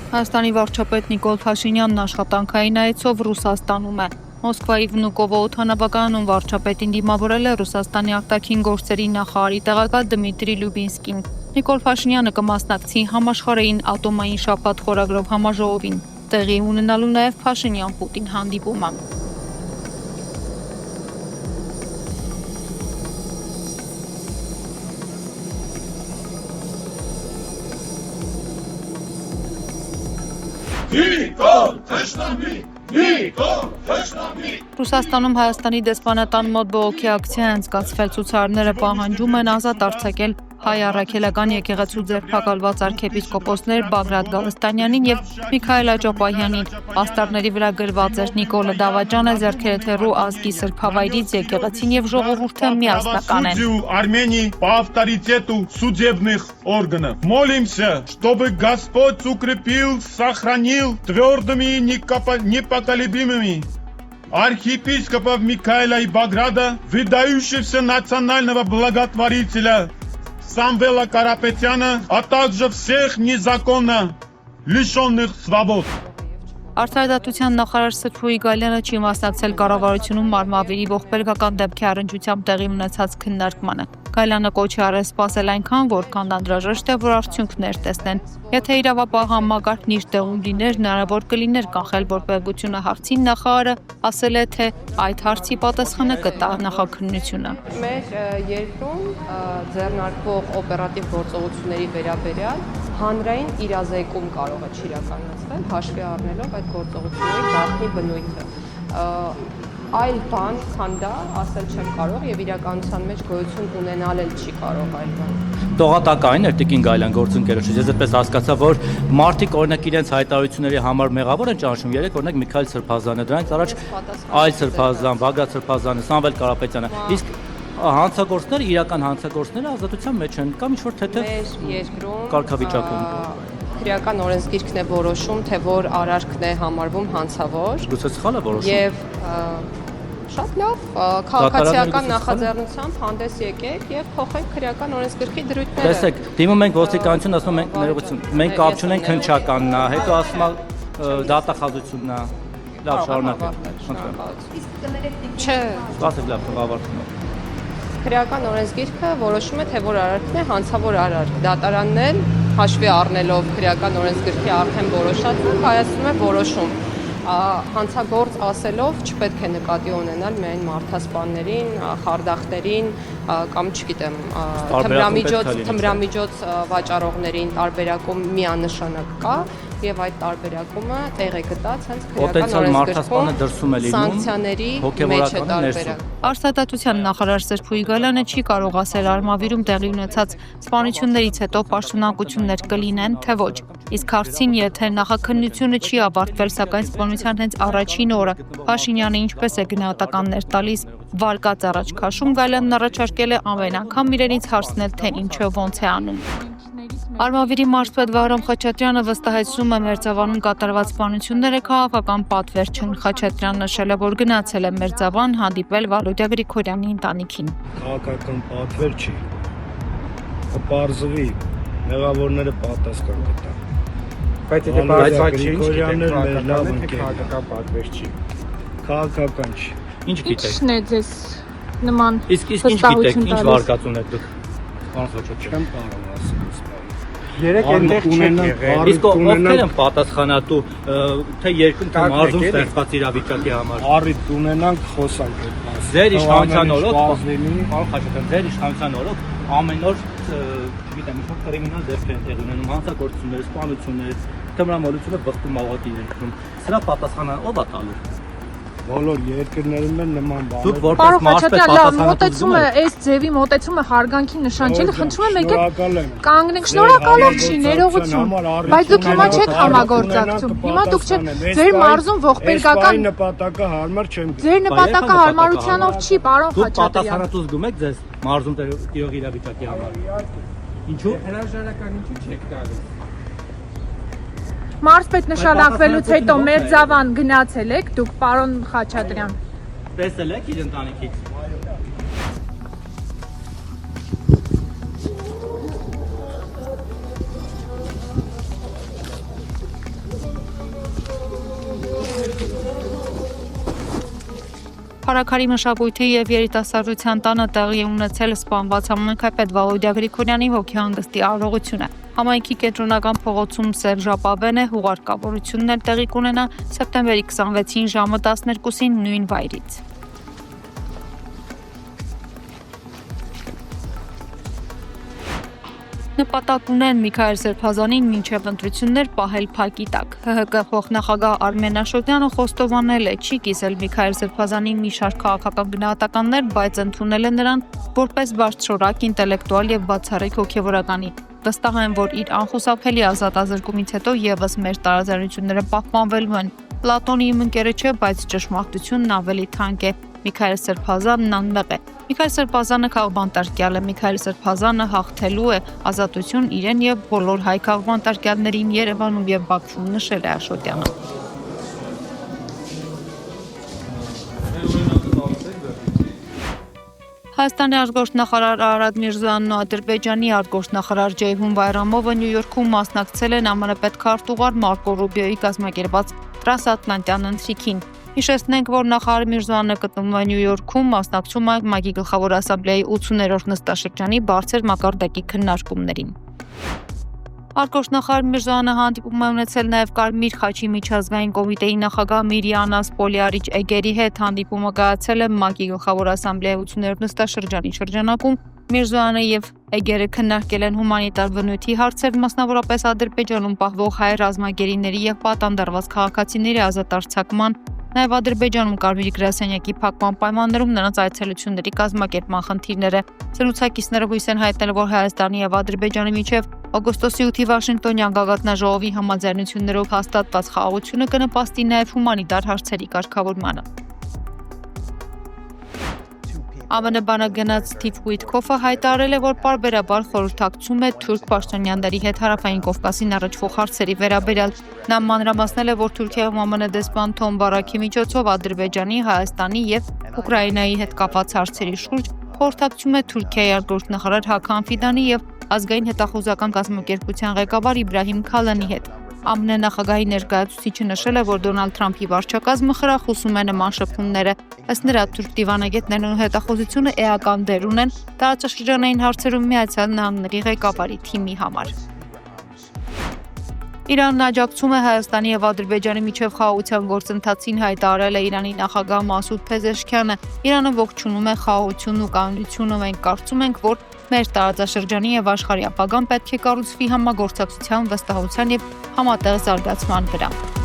Հայաստանի վարչապետ Նիկոլ Փաշինյանն աշխատանքային այցով Ռուսաստանում է։ Մոսկվայի Վնուկովո օդանավակայանում վարչապետին դիմավորել է Ռուսաստանի արտաքին գործերի նախարարի տեղակալ Դմիտրի Լյուբինսկին։ Նիկոլ Փաշինյանը կմասնակցի համաշխարհային ատոմային շաբաթ խորագրով համաժողովին։ Տեղի ունենալու նաև Փաշինյան-Պուտին հանդիպումը։ Ռուսաստանում Հայաստանի դեսպանատան մոտ բողոքի ակցիա են անցկացվել, ցուցարարները պահանջում են ազատ արձակել հայ առաքելական եկեղեցու ձերբակալված arczepiskopոսներ Բագրատ Գալստանյանին եւ Միքայել Աճապահյանին։ Պաստառների վրա գրված էր Նիկոլը Դավաճանը ձեռքերը թեռու ազգի սրբավայրից եկեղեցին եւ ժողովուրդը միասնական են։ Армении по авторитету судебных органов. Молимся, чтобы Господь укрепил, сохранил твердыми и непоколебимыми архиепископов Микаэля и Баграта, выдающегося национального благотворителя Самвела Карапетяна, а также всех незаконно лишенных свобод. Արտարադատության նախարար Սրփոյի Գալյանը չի մասնակցել կառավարությունում Մարմավիրի ողբերգական դեպքի առնչությամբ տեղի ունեցած քննարկմանը։ Գալյանը կոչ է արել սպասել այնքան, որքան անհրաժեշտ է, որ արդյունքներ տեսնեն։ Եթե իրավապահ համակարգն իր տեղում լիներ, հնարավոր կլիներ կանխել որպեղությունը հարցին, նախարարը ասել է, թե այդ հարցի պատասխանը կտա նախաքննությունը։ Մեր երկրում ձեռնարկվող օպերատիվ գործողությունների վերաբերյալ հանրային իրազեկում կարող է չիրականացվել, հաշվի առնելով այդ գործողությունների գաղտնի բնույթը։ Այլ բան, քան դա, ասել չեմ կարող եւ իրականության մեջ գոյություն ունենալ էլ չի կարող այլ բան։ Տողատակային էր Տիկին Գալյան գործընկերոջը, ես այդպես հասկացա, որ մարդիկ օրինակ իրենց հայտարարությունների համար մեղավոր են ճանաչում, երեք օրինակ Միքայել Սրբազանը, դրանից առաջ Այլ Սրբազան, Բագրատ Սրբազանը, Սամվել Կարապետյանը, իսկ հանցագործները, իրական հանցագործները ազատության մեջ են կամ ինչ-որ թեթև կարգավիճակում։ Քրեական օրենսգիրքն է որոշում, թե որ արարքն է համարվում հանցավոր։ Գուցե սխալ է որոշում։ Եվ շատ լավ, քաղաքացիական նախաձեռնությամբ հանդես եկեք եւ փոխեք քրեական օրենսգրքի դրույթները։ Տեսեք, դիմում ենք ոստիկանություն, ասում ենք ներողություն, մենք կապ չունենք քննչականն է, հետո ասում է դատախազությունն է։ Լավ, շարունակենք։ Իսկ կներեք չէ։ Ասեք լավ, ավարտենք։ Քրեական օրենսգիրքը որոշում է, թե որ արարքն է հանցավոր արարք։ Դատարանն էլ հաշվի առնելով քրեական օրենսգրքի արդեն որոշածը կայացնում է որոշում։ Հանցագործ ասելով չպետք է նկատի ունենալ միայն մարդասպաններին, խարդախներին կամ չգիտեմ, թմրամիջոց վաճառողներին տարբերակում միանշանակ կա եւ այդ տարբերակումը տեղ է գտած հենց քրեական օրենսգրքում սանկցիաների մեջ է տարբերակ։ Արտադատության նախարար Սրփոյի Գալյանը չի կարող ասել Արմավիրում տեղի ունեցած սպանություններից հետո պաշտոնակություններ կլինեն, թե ոչ։ Իսկ հարցին, եթե նախաքննությունը չի ավարտվել, սակայն սպանության հենց առաջին օրը Փաշինյանը ինչպես է գնահատականներ տալիս վարկած առաջ քաշում, Գալյանն առաջարկել է ամեն անգամ իրենից հարցնել, թե ինչը ոնց է անում։ Արմավիրի մարզպետ Վահրամ Խաչատրյանը վստահեցնում է Մերձավանում կատարված սպանությունները քաղաքական պատվեր չեն։ Խաչատրյանն նշել է, որ գնացել է Մերձավան հանդիպել Վալոդյա Գրիգորյանի ընտանիքին։ Քաղաքական պատվեր չի։ Կպարզվի, մեղավորները պատասխան կտան։ Բայց եթե բարձր չի, քաղաքական պատվեր չի։ Քաղաքական չի։ Ինչ գիտեք։ Ինչն է ձեզ նման Իսկ ինչ գիտեք, ինչ վարկածուն եք դուք։ Չեմ կարող ասել։ Երեք այնտեղ չեք եղել։ Իսկ ովքեր են պատասխանատու, թե երկրում թե մարզում ստեղծված իրավիճակի համար։ Առիթ ունենանք խոսանք այդ մասին։ Ձեր իշխանության օրոք, պարոն Խաչատրյան, ձեր իշխանության օրոք ամեն օր, չգիտեմ, ինչ-որ կրիմինալ դեպքեր են տեղի ունենում, հանցագործություններ, սպանություններ, թմրամոլությունը բխտում աղոթի երկրում։ Սրա պատասխանը ով է տալու։ Բոլոր երկրներում են նման բաներ։ Դուք որպես մարզպետ մոտեցում է, այս ձևի մոտեցումը հարգանքի նշան չէ, խնդրում եմ եկեք կանգնենք, շնորհակալով չի, ներողություն, բայց դուք հիմա չեք համագործակցում, հիմա դուք չեք, ձեր մարզում ողբերգական նպատակը հարմար չեմ գտնում։ Ձեր նպատակը հարմարությանով չի, պարոն Խաչատրյան։ Դուք Խաչատրյան։ պատասխանատու զգում եք ձեզ մարզում տիրող իրավիճակի համար։ Ինչու՞։ Հրաժարական ինչու չեք տալու։ Մարզպետ նշանակվելուց հետո Մերձավան գնացել եք դուք, պարոն Խաչատրյան։ Տեսել եք իր ընտանիքից։ Փարաքարի մշակույթի եւ երիտասարդության տանը տեղի ունեցել սպանված համայնքապետ Վալոդիա Գրիգորյանի հոգեհանգստի արարողությունը։ Համայնքի կենտրոնական փողոցում Սերժ Ապավեն է հուղարկավորություններ տեղի կունենա սեպտեմբերի 26-ին ժամը 12-ին նույն վայրից։ Նպատակ ունեն Միքայել Սրբազանին մինչև ընտրություններ պահել փակի տակ։ ՀՀԿ փոխնախագահ Արմեն Աշոտյանը խոստովանել է, չի կիսել Միքայել Սրբազանին մի շարք քաղաքական գնահատականներ, բայց ընդունել է նրան որպես բարձրորակ ինտելեկտուալ եւ բացառիկ հոգեվորականի։ Վստահ եմ, որ իր անխուսափելի ազատազրկումից հետո եւս մեր տարաձայնությունները պահպանվելու են։ Պլատոնի իմ ընկերը չէ, բայց ճշմարտությունն ավելի թանկ է։ Միքայել Սրբազանն անմեղ է։ Միքայել Սրբազանը քաղբանտարկյալ է։ Միքայել Սրբազանը հաղթելու է ազատություն իրեն եւ բոլոր հայ քաղբանտարկյալներին Երևանում եւ Բաքվում, նշել է Աշոտյանը։ Հայաստանի արտգործնախարար Արարատ Միրզոյանն ու Ադրբեջանի արտգործնախարար Ջեյհուն Բայրամովը Նյու Յորքում մասնակցել են ԱՄՆ պետքարտուղար Մարկո Ռուբիոյի կազմակերպած Տրանսատլանտյան ընթրիքին։ Հիշեցնենք, որ նախարար Միրզոյանը գտնվում է Նյու Յորքում, մասնակցում է ՄԱԿ-ի գլխավոր ասամբլեայի 80-րդ նստաշրջանի բարձր մակարդակի քննարկումներին։ Արտգործնախարար Միրզոյանը հանդիպում է ունեցել նաև Կարմիր խաչի միջազգային կոմիտեի նախագահ Միրիանա Սպոլիարիչ Էգերի հետ։ Հանդիպումը կայացել է ՄԱԿ-ի գլխավոր ասամբլեայի 80-րդ նստաշրջանի շրջանակում։ Միրզոյանը եւ Էգերը քննարկել են հումանիտար բնույթի հարցեր, մասնավորապես Ադրբեջանում պահվող հայ ռազմագերիների եւ պատանդարված քաղաքացիների ազատ արձակման, նաև Ադրբեջանում Կարմիր գրասենյակի փակման պայմաններում նրանց այցելությունների կազմակերպման խնդիրները։ Զրուցակիցները հույս են հայտնել, որ Հայաստանի եւ Ադրբեջանի միջև օգոստոսի 8-ի Վաշինգտոնյան գագաթնաժողովի համաձայնություններով հաստատված խաղաղությունը կնպաստի նաև հումանիտար հարցերի կարգավորմանը։ ԱՄՆ բանագնաց Սթիվ Ուիտքոֆը հայտարարել է, որ պարբերաբար խորհրդակցում է թուրք պաշտոնյաների հետ Հարավային Կովկասին առաջվող հարցերի վերաբերյալ։ Նա մանրամասնել է, որ Թուրքիայում ԱՄՆ դեսպան Թոմ Բարաքի միջոցով Ադրբեջանի, Հայաստանի եւ Ուկրաինայի հետ կապված հարցերի շուրջ խորհրդակցում է Թուրքիայի արտգործնախարար Հական Ֆիդանի եւ ազգային հետախուզական կազմակերպության ղեկավար Իբրահիմ Քալանի հետ։ ԱՄՆ նախագահի ներկայացուցիչը նշել է, որ Դոնալդ Թրամփի վարչակազմը խրախուսում է նման շփումները։ Ըստ նրա, թուրք դիվանագետներն ու հետախուզությունը էական դեր ունեն տարածաշրջանային հարցերում Միացյալ Նահանգների ղեկավարի թիմի համար։ Իրանն աջակցում է Հայաստանի եւ Ադրբեջանի միջև խաղաղության գործընթացին, հայտարարել է Իրանի նախագահ Մասուդ Փեզեշքյանը։ Իրանը ողջունում է խաղաղությունն ու կանոնությունը, մենք կարծում ենք, որ մեր տարածաշրջանի եւ աշխարհի ապագան պետք է կառուցվի համագործակցության, վստահության եւ համատեղ զարգացման վրա։